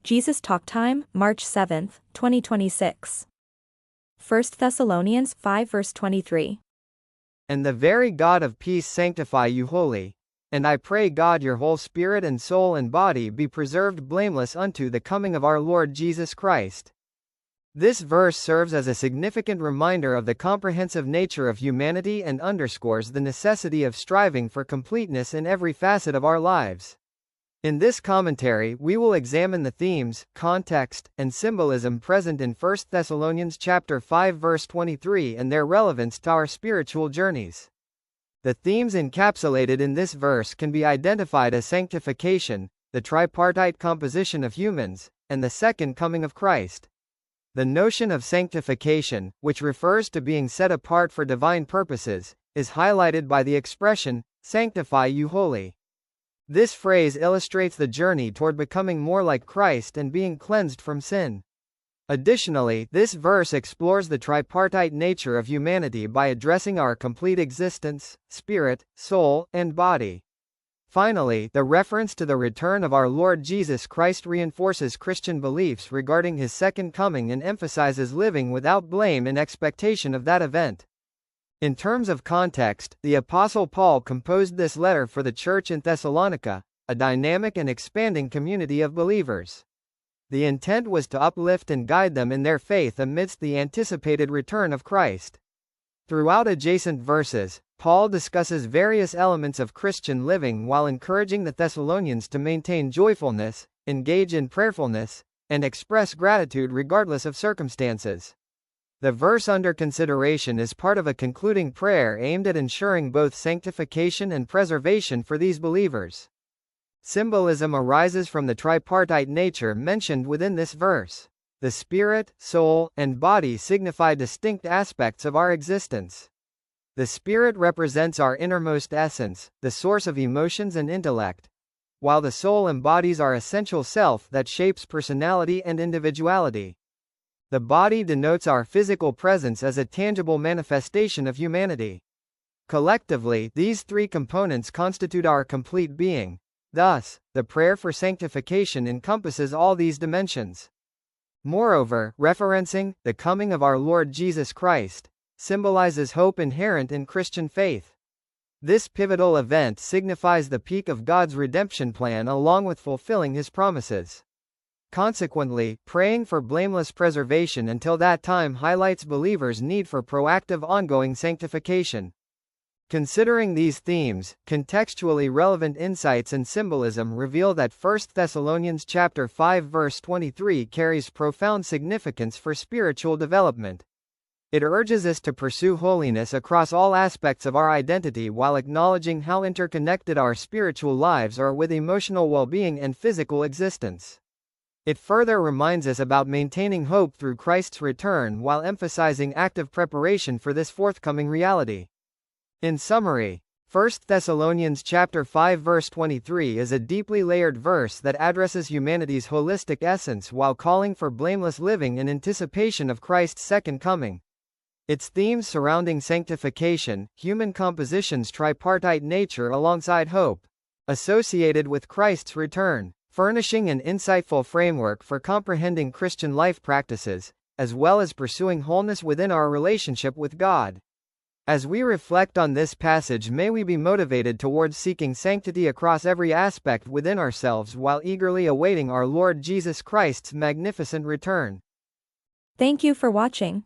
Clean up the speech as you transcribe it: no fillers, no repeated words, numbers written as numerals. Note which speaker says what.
Speaker 1: Jesus Talk Time, March 7, 2026. 1 Thessalonians 5 verse 23.
Speaker 2: And the very God of peace sanctify you wholly. And I pray God your whole spirit and soul and body be preserved blameless unto the coming of our Lord Jesus Christ. This verse serves as a significant reminder of the comprehensive nature of humanity and underscores the necessity of striving for completeness in every facet of our lives. In this commentary, we will examine the themes, context, and symbolism present in 1 Thessalonians chapter 5 verse 23 and their relevance to our spiritual journeys. The themes encapsulated in this verse can be identified as sanctification, the tripartite composition of humans, and the second coming of Christ. The notion of sanctification, which refers to being set apart for divine purposes, is highlighted by the expression, "sanctify you wholly." This phrase illustrates the journey toward becoming more like Christ and being cleansed from sin. Additionally, this verse explores the tripartite nature of humanity by addressing our complete existence, spirit, soul, and body. Finally, the reference to the return of our Lord Jesus Christ reinforces Christian beliefs regarding his second coming and emphasizes living without blame in expectation of that event. In terms of context, the Apostle Paul composed this letter for the church in Thessalonica, a dynamic and expanding community of believers. The intent was to uplift and guide them in their faith amidst the anticipated return of Christ. Throughout adjacent verses, Paul discusses various elements of Christian living while encouraging the Thessalonians to maintain joyfulness, engage in prayerfulness, and express gratitude regardless of circumstances. The verse under consideration is part of a concluding prayer aimed at ensuring both sanctification and preservation for these believers. Symbolism arises from the tripartite nature mentioned within this verse. The spirit, soul, and body signify distinct aspects of our existence. The spirit represents our innermost essence, the source of emotions and intellect, while the soul embodies our essential self that shapes personality and individuality. The body denotes our physical presence as a tangible manifestation of humanity. Collectively, these three components constitute our complete being. Thus, the prayer for sanctification encompasses all these dimensions. Moreover, referencing the coming of our Lord Jesus Christ symbolizes hope inherent in Christian faith. This pivotal event signifies the peak of God's redemption plan along with fulfilling his promises. Consequently, praying for blameless preservation until that time highlights believers' need for proactive ongoing sanctification. Considering these themes, contextually relevant insights and symbolism reveal that 1 Thessalonians chapter 5 verse 23 carries profound significance for spiritual development. It urges us to pursue holiness across all aspects of our identity while acknowledging how interconnected our spiritual lives are with emotional well-being and physical existence. It further reminds us about maintaining hope through Christ's return while emphasizing active preparation for this forthcoming reality. In summary, 1 Thessalonians chapter 5 verse 23 is a deeply layered verse that addresses humanity's holistic essence while calling for blameless living in anticipation of Christ's second coming. Its themes surrounding sanctification, human composition's tripartite nature alongside hope associated with Christ's return, furnishing an insightful framework for comprehending Christian life practices, as well as pursuing wholeness within our relationship with God. As we reflect on this passage, may we be motivated towards seeking sanctity across every aspect within ourselves while eagerly awaiting our Lord Jesus Christ's magnificent return.
Speaker 1: Thank you for watching.